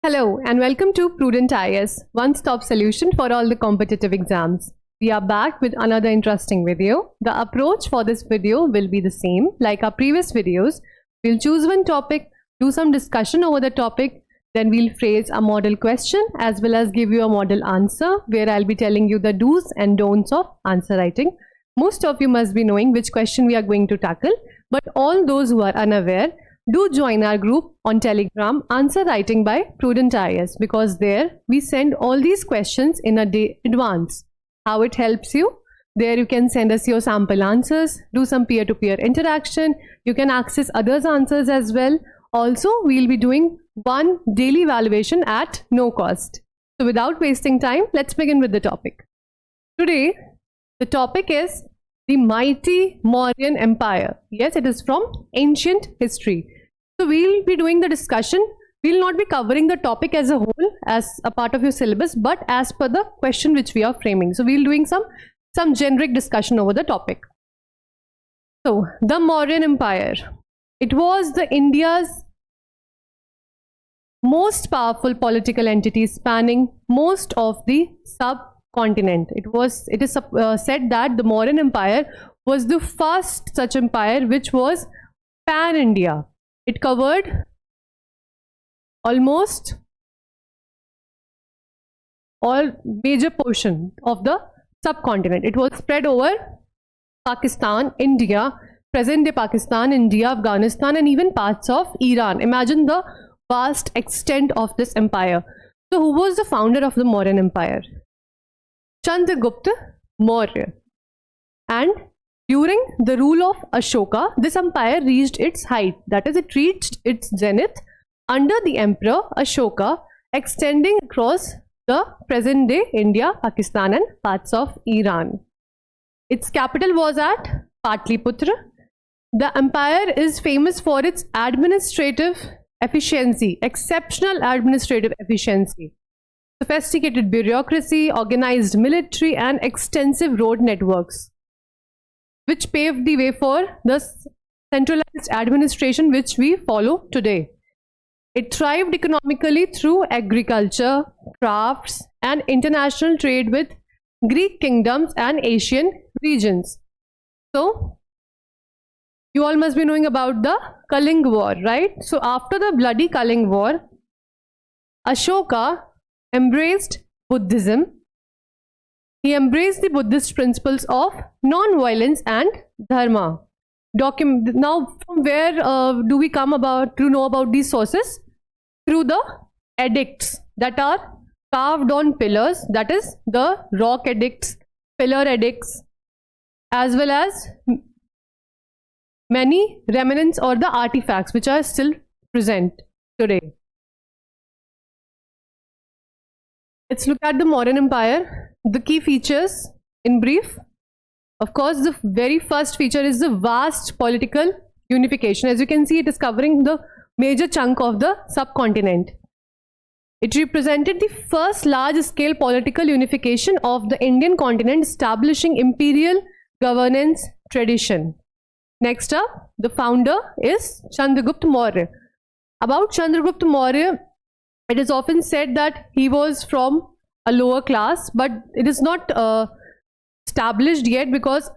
Hello and welcome to Prudent IAS, one-stop solution for all the competitive exams. We are back with another interesting video. The approach for this video will be the same like our previous videos. We'll choose one topic, do some discussion over the topic, then we'll phrase a model question as well as give you a model answer where I'll be telling you the do's and don'ts of answer writing. Most of you must be knowing which question we are going to tackle, but all those who are unaware, do join our group on Telegram, Answer Writing by Prudent IAS, because there we send all these questions in a day advance. How it helps you? There you can send us your sample answers, do some peer-to-peer interaction. You can access others' answers as well. Also, we'll be doing one daily evaluation at no cost. So without wasting time, let's begin with the topic. Today, the topic is the mighty Mauryan Empire. Yes, it is from ancient history. So we'll be doing the discussion. We'll not be covering the topic as a whole as a part of your syllabus, but as per the question which we are framing. So we'll doing some generic discussion over the topic. So the Mauryan Empire. It was the India's most powerful political entity spanning most of the subcontinent. It is said that the Mauryan Empire was the first such empire which was pan-India. It covered almost all major portion of the subcontinent. It was spread over Pakistan, India, present-day Pakistan, India, Afghanistan, and even parts of Iran. Imagine the vast extent of this empire. So who was the founder of the Mauryan Empire? Chandragupta Maurya. And during the rule of Ashoka, this empire reached its height. That is, it reached its zenith under the emperor Ashoka, extending across the present-day India, Pakistan, and parts of Iran. Its capital was at Patliputra. The empire is famous for its administrative efficiency, exceptional administrative efficiency, sophisticated bureaucracy, organized military, and extensive road networks, which paved the way for the centralized administration which we follow today. It thrived economically through agriculture, crafts, and international trade with Greek kingdoms and Asian regions. So, you all must be knowing about the Kalinga War, right? So, after the bloody Kalinga War, Ashoka embraced Buddhism. He embraced the Buddhist principles of non-violence and dharma. Now, from where do we come about to know about these sources? Through the edicts that are carved on pillars, that is the rock edicts, pillar edicts, as well as many remnants or the artifacts which are still present today. Let's look at the Mauryan Empire. The key features in brief. Of course, the very first feature is the vast political unification. As you can see, it is covering the major chunk of the subcontinent. It represented the first large-scale political unification of the Indian continent, establishing imperial governance tradition. Next up, the founder is Chandragupta Maurya. About Chandragupta Maurya, it is often said that he was from a lower class, but it is not established yet because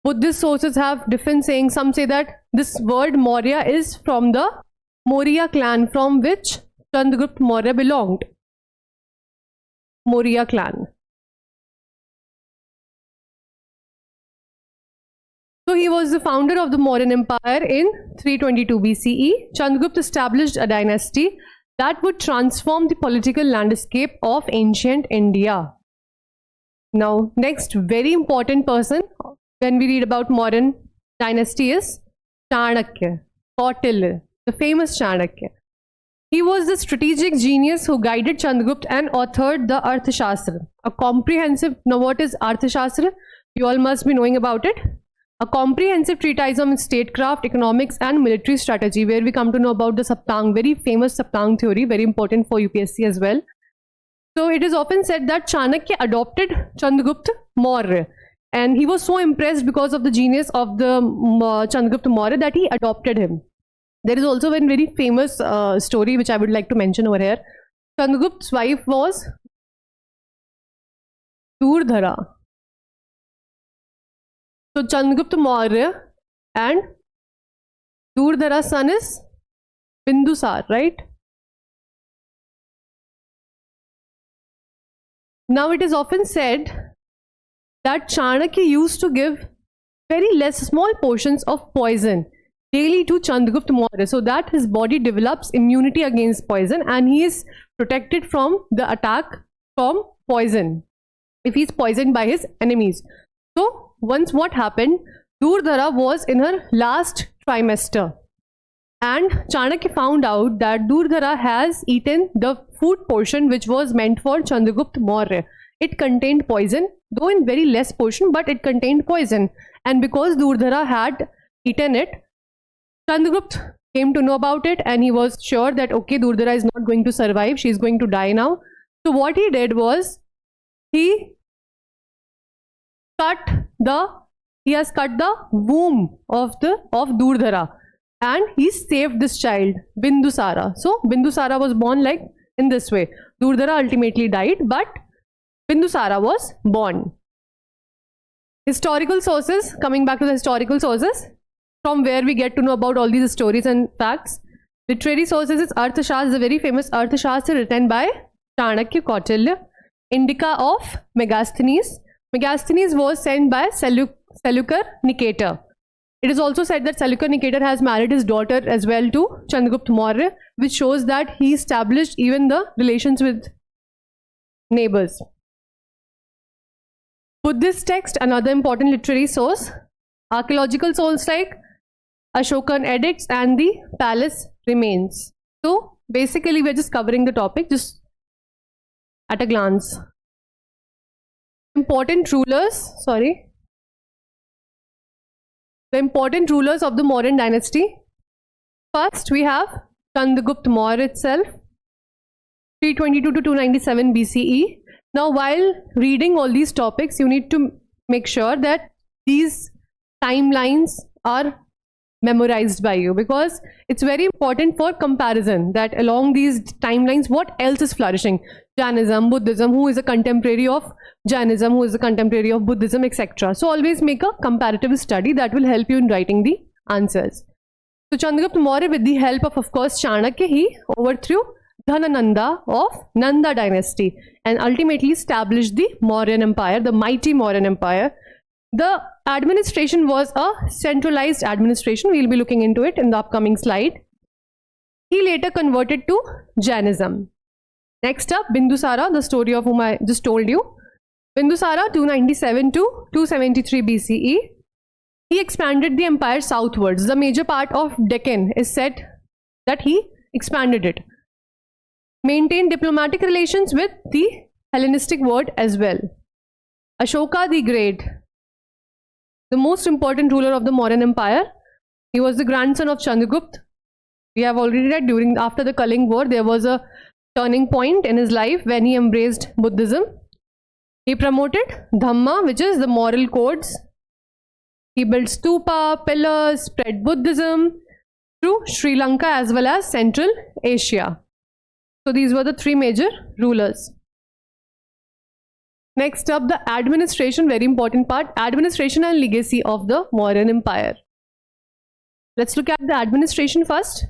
Buddhist sources have different sayings. Some say that this word Maurya is from the Maurya clan from which Chandragupta Maurya belonged. Maurya clan. So he was the founder of the Mauryan Empire in 322 BCE. Chandragupta established a dynasty that would transform the political landscape of ancient India. Now, next very important person when we read about Mauryan dynasty is Chanakya, Kautilya, the famous Chanakya. He was the strategic genius who guided Chandragupta and authored the Arthashastra, a comprehensive. Now, what is Arthashastra? You all must be knowing about it. A comprehensive treatise on statecraft, economics, and military strategy, where we come to know about the Saptang, very famous Saptang theory, very important for UPSC as well. So it is often said that Chanakya adopted Chandragupta Maurya, and he was so impressed because of the genius of the Chandragupta Maurya that he adopted him. There is also a very famous story which I would like to mention over here. Chandragupta's wife was Durdhara. So Chandragupta Maurya and Durdhara's son is Bindusar, right? Now it is often said that Chanakya used to give very less small portions of poison daily to Chandragupta Maurya so that his body develops immunity against poison and he is protected from the attack from poison if he is poisoned by his enemies. So once what happened, Durdhara was in her last trimester and Chanakya found out that Durdhara has eaten the food portion which was meant for Chandragupta Maurya. It contained poison, though in very less portion, but it contained poison. And because Durdhara had eaten it, Chandragupta came to know about it and he was sure that okay, Durdhara is not going to survive, she is going to die now. So what he did was he has cut the womb of Durdhara and he saved this child, Bindusara. So Bindusara was born like in this way. Durdhara ultimately died, but Bindusara was born. Historical sources, coming back to the historical sources, from where we get to know about all these stories and facts. Literary sources is Arthashastra, the very famous Arthashastra written by Chanakya Kautilya. Indica of Megasthenes. Megasthenes was sent by Seleucus Nicator. It is also said that Seleucus Nicator has married his daughter as well to Chandragupta Maurya, which shows that he established even the relations with neighbors. Buddhist text, another important literary source. Archaeological sources like Ashokan edicts and the palace remains. So basically we are just covering the topic just at a glance. Important rulers, the important rulers of the Mauryan dynasty. First we have Chandragupta Maurya itself, 322 to 297 BCE. Now while reading all these topics, you need to make sure that these timelines are memorized by you, because it's very important for comparison that along these timelines what else is flourishing. Jainism, Buddhism, who is a contemporary of Jainism, who is a contemporary of Buddhism, etc. So always make a comparative study that will help you in writing the answers. So Chandragupta Maurya, with the help of course Chanakya, he overthrew Dhanananda of Nanda dynasty and ultimately established the Mauryan Empire, the mighty Mauryan Empire. The administration was a centralized administration. We'll be looking into it in the upcoming slide. He later converted to Jainism. Next up, Bindusara, the story of whom I just told you. Bindusara, 297 to 273 BCE. He expanded the empire southwards. The major part of Deccan is said that he expanded it. Maintained diplomatic relations with the Hellenistic world as well. Ashoka the Great, the most important ruler of the Mauryan Empire. He was the grandson of Chandragupta. We have already read after the Kalinga War, there was a turning point in his life when he embraced Buddhism. He promoted Dhamma, which is the moral codes. He built stupa, pillars, spread Buddhism through Sri Lanka as well as Central Asia. So these were the three major rulers. Next up, the administration, very important part, administration and legacy of the Mauryan Empire. Let's look at the administration first.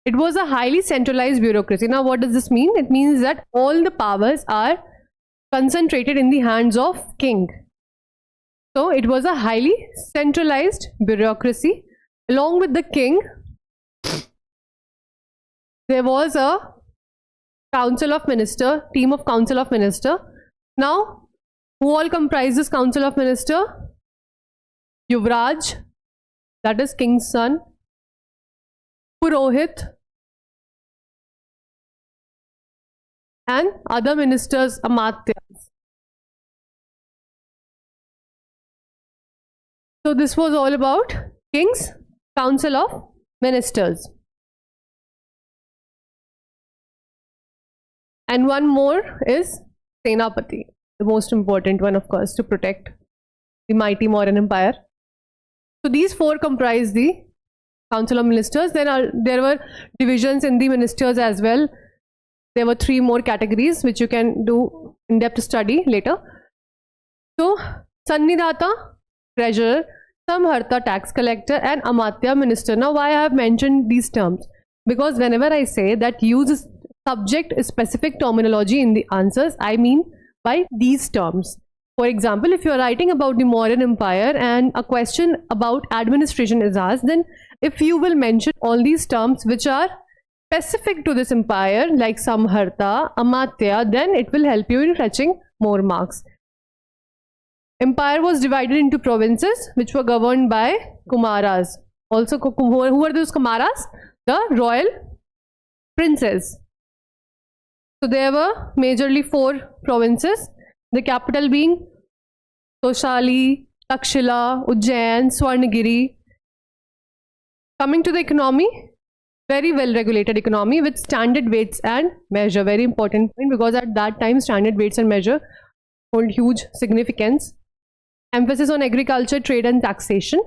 It was a highly centralized bureaucracy. Now what does this mean? It means that all the powers are concentrated in the hands of king. So it was a highly centralized bureaucracy. Along with the king, there was a council of minister, team of council of minister. Now, who all comprise this council of minister? Yuvraj, that is king's son. Purohit, and other ministers, Amatyas. So this was all about king's council of ministers. And one more is Senapati, the most important one, of course, to protect the mighty Mauryan Empire. So these four comprise the council of ministers. There were divisions in the ministers as well. There were 3 more categories which you can do in-depth study later. So, Sannidhata, treasurer, Samharta, tax collector, and Amatya, minister. Now, why I have mentioned these terms? Because whenever I say that use subject specific terminology in the answers, I mean by these terms. For example, if you are writing about the Mauryan Empire and a question about administration is asked, then if you will mention all these terms which are specific to this empire, like Samharta, Amatya, then it will help you in fetching more marks. Empire was divided into provinces which were governed by Kumaras. Also, who are those Kumaras? The royal princes. So there were majorly 4 provinces, the capital being Toshali, Takshila, Ujjain, Swarnagiri. Coming to the economy, very well regulated economy with standard weights and measure. Very important point, because at that time standard weights and measure hold huge significance. Emphasis on agriculture, trade and taxation.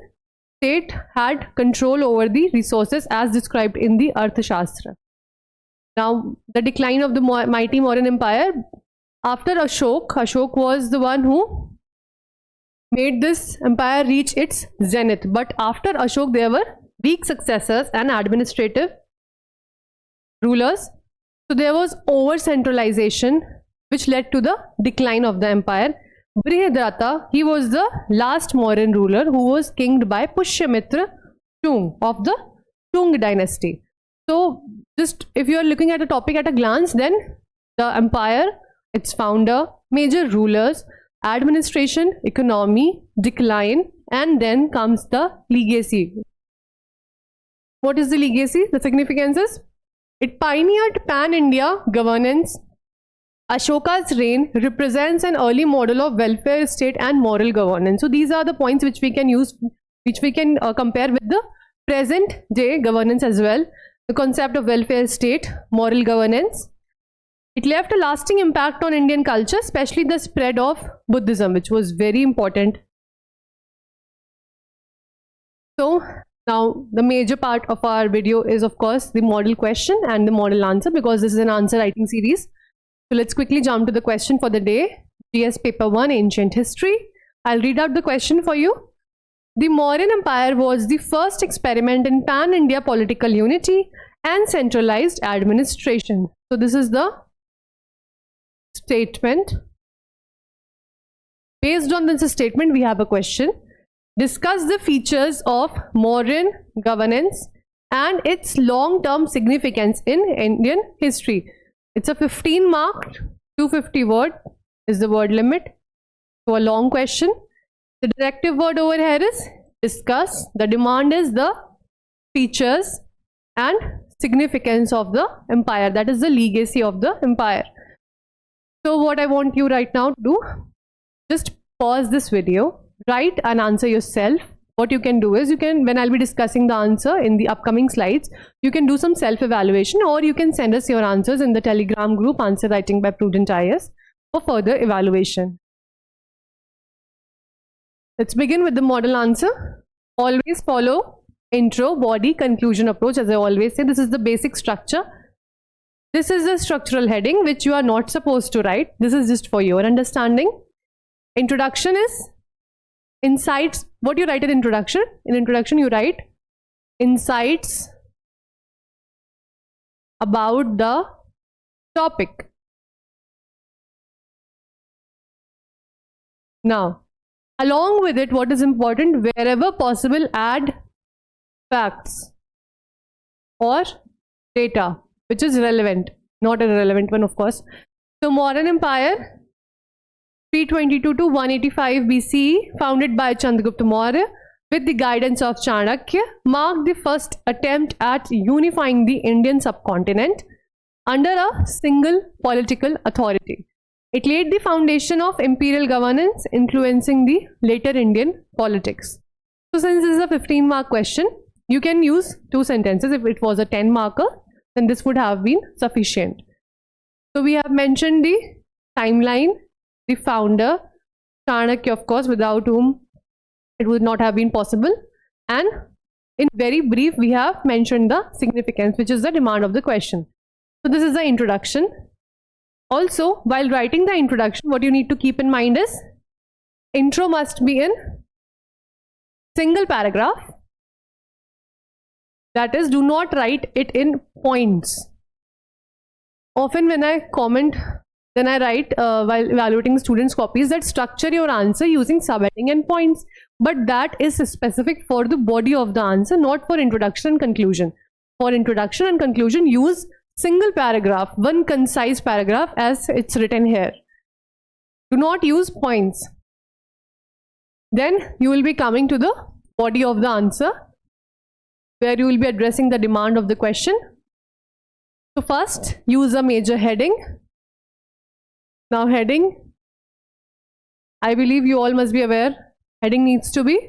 State had control over the resources as described in the Arthashastra. Now, the decline of the mighty Mauryan Empire. After Ashok was the one who made this empire reach its zenith. But after Ashok, there were weak successors and administrative rulers. So there was over-centralization, which led to the decline of the empire. Brihadrata, he was the last Mauryan ruler who was kinged by Pushyamitra Chung of the Chung dynasty. So just if you are looking at the topic at a glance, then the empire, its founder, major rulers, administration, economy, decline, and then comes the legacy. What is the legacy? The significance is it pioneered pan-India governance. Ashoka's reign represents an early model of welfare state and moral governance. So these are the points which we can use, which we can compare with the present day governance as well. The concept of welfare state, moral governance. It left a lasting impact on Indian culture, especially the spread of Buddhism, which was very important. So now the major part of our video is of course the model question and the model answer, because this is an answer writing series. So let's quickly jump to the question for the day. GS paper 1, ancient history. I'll read out the question for you. The Mauryan Empire was the first experiment in pan-India political unity and centralized administration. So this is the statement. Based on this statement, we have a question. Discuss the features of Mauryan governance and its long-term significance in Indian history. It's a 15 mark, 250 word is the word limit. So a long question. The directive word over here is discuss. The demand is the features and significance of the empire. That is the legacy of the empire. So what I want you right now to do, just pause this video, write and answer yourself. What you can do is, you can, when I'll be discussing the answer in the upcoming slides, you can do some self-evaluation, or you can send us your answers in the Telegram group Answer Writing by Prudent IAS for further evaluation. Let's begin with the model answer. Always follow intro, body, conclusion approach. As I always say, this is the basic structure. This is the structural heading which you are not supposed to write. This is just for your understanding. Introduction is insights. What you write in introduction? In introduction you write insights about the topic. Now, along with it, what is important, wherever possible, add facts or data which is relevant, not a relevant one, of course. So Mauryan Empire, 322 to 185 BCE, founded by Chandragupta Maurya with the guidance of Chanakya, marked the first attempt at unifying the Indian subcontinent under a single political authority. It laid the foundation of imperial governance, influencing the later Indian politics. So since this is a 15 mark question, you can use 2 sentences. If it was a 10 marker, then this would have been sufficient. So we have mentioned the timeline, the founder, Chanakya, of course, without whom it would not have been possible. And in very brief, we have mentioned the significance, which is the demand of the question. So this is the introduction. Also, while writing the introduction, what you need to keep in mind is intro must be in single paragraph. That is, do not write it in points. Often when I comment, then I write while evaluating students' copies that structure your answer using subheading and points. But that is specific for the body of the answer, not for introduction and conclusion. For introduction and conclusion, use single paragraph, one concise paragraph as it's written here. Do not use points. Then you will be coming to the body of the answer, where you will be addressing the demand of the question. So first, use a major heading. Now heading, I believe you all must be aware, heading needs to be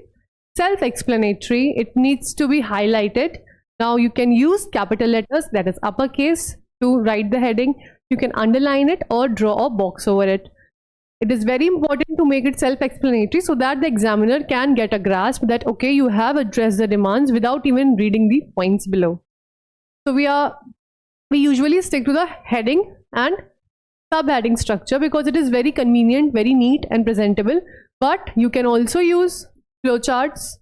self-explanatory. It needs to be highlighted. Now you can use capital letters, that is uppercase, to write the heading. You can underline it or draw a box over it. It is very important to make it self-explanatory so that the examiner can get a grasp that, okay, you have addressed the demands without even reading the points below. So we usually stick to the heading and subheading structure because it is very convenient, very neat and presentable. But you can also use flowcharts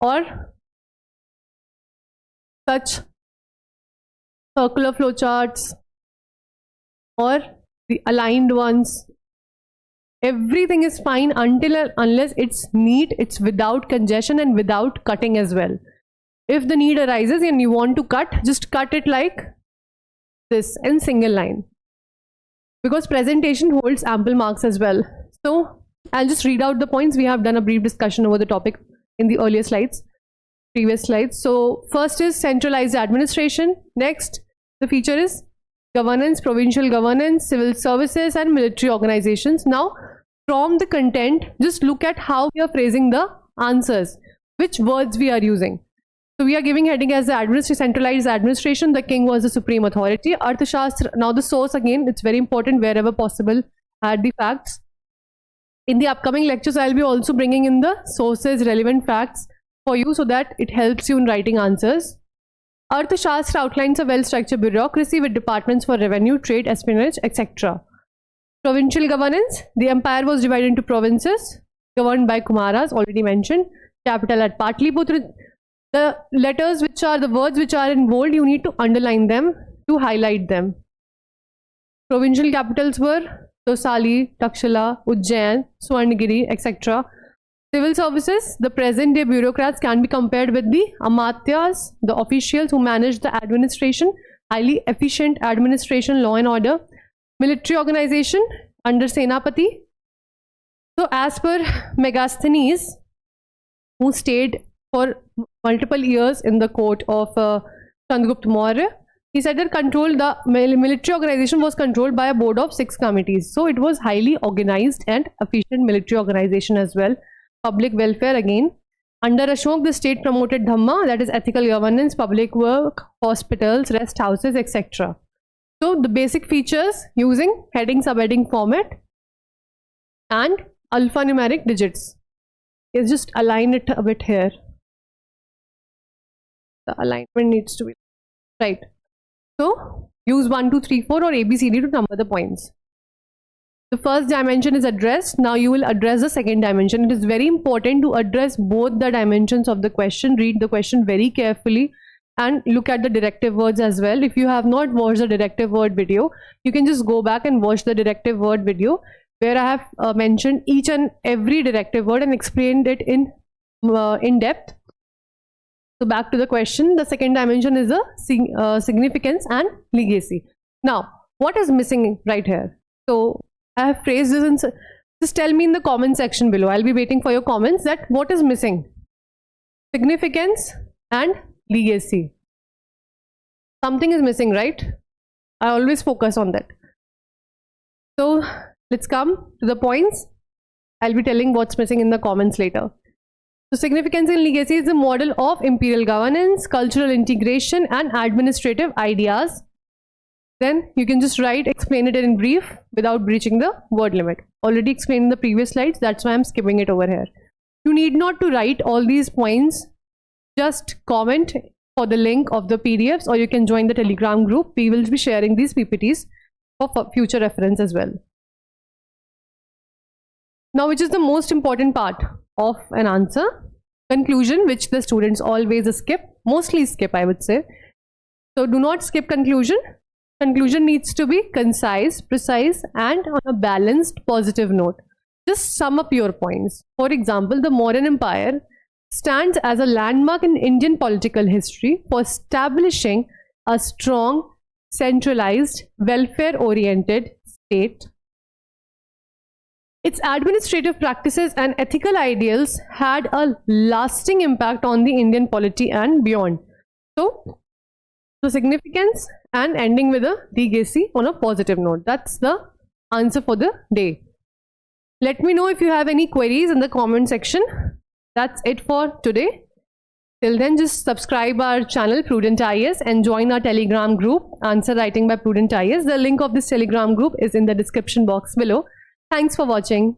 or such circular flowcharts or the aligned ones. Everything is fine unless it's neat, it's without congestion and without cutting as well. If the need arises and you want to cut, just cut it like this in single line, because presentation holds ample marks as well. So I'll just read out the points. We have done a brief discussion over the topic in the earlier slides, previous slides. So first is centralized administration. Next, the feature is governance, provincial governance, civil services and military organizations. Now from the content, just look at how we are phrasing the answers, which words we are using. So we are giving heading as the centralized administration. The king was the supreme authority. Arthashastra, now the source again, it's very important wherever possible, add the facts. In the upcoming lectures, I'll be also bringing in the sources, relevant facts for you so that it helps you in writing answers. Arthashastra outlines a well-structured bureaucracy with departments for revenue, trade, espionage, etc. Provincial governance, the empire was divided into provinces governed by Kumaras, already mentioned. Capital at Patliputra. The letters which are the words which are in bold, you need to underline them to highlight them. Provincial capitals were Tosali, Takshala, Ujjain, Swarnagiri, etc. Civil services, the present day bureaucrats can be compared with the Amatyas, the officials who manage the administration, highly efficient administration, law and order. Military organization under Senapati. So as per Megasthenes, who stayed for multiple years in the court of Chandragupta Maurya, he said that the military organization was controlled by a board of 6 committees. So it was highly organized and efficient military organization as well. Public welfare again. Under Ashok, the state promoted Dhamma, that is ethical governance, public work, hospitals, rest houses, etc. So the basic features using heading, subheading format and alphanumeric digits. Let's just align it a bit here. The alignment needs to be right. So use 1, 2, 3, 4 or ABCD to number the points. The first dimension is addressed. Now you will address the second dimension. It is very important to address both the dimensions of the question. Read the question very carefully and look at the directive words as well. If you have not watched the directive word video, you can just go back and watch the directive word video where I have mentioned each and every directive word and explained it in depth. So back to the question, the second dimension is the significance and legacy. Now, what is missing right here? So I have phrased this in, just tell me in the comment section below. I'll be waiting for your comments that what is missing? Significance and legacy. Something is missing, right? I always focus on that. So let's come to the points. I'll be telling what's missing in the comments later. So significance and legacy is a model of imperial governance, cultural integration and administrative ideas. Then you can just write, explain it in brief without breaching the word limit. Already explained in the previous slides, that's why I'm skipping it over here. You need not to write all these points just comment for the link of the PDFs, or you can join the Telegram group. We will be sharing these PPTs for future reference as well. Now, which is the most important part of an answer? Conclusion, which the students always skip, mostly skip, I would say. So do not skip conclusion. Conclusion needs to be concise, precise, and on a balanced, positive note. Just sum up your points. For example, the Mauryan Empire stands as a landmark in Indian political history for establishing a strong, centralized, welfare-oriented state. Its administrative practices and ethical ideals had a lasting impact on the Indian polity and beyond. So, the significance and ending with a legacy on a positive note. That's the answer for the day. Let me know if you have any queries in the comment section. That's it for today. Till then, just subscribe our channel Prudent IAS and join our Telegram group Answer Writing by Prudent IAS. The link of this Telegram group is in the description box below. Thanks for watching.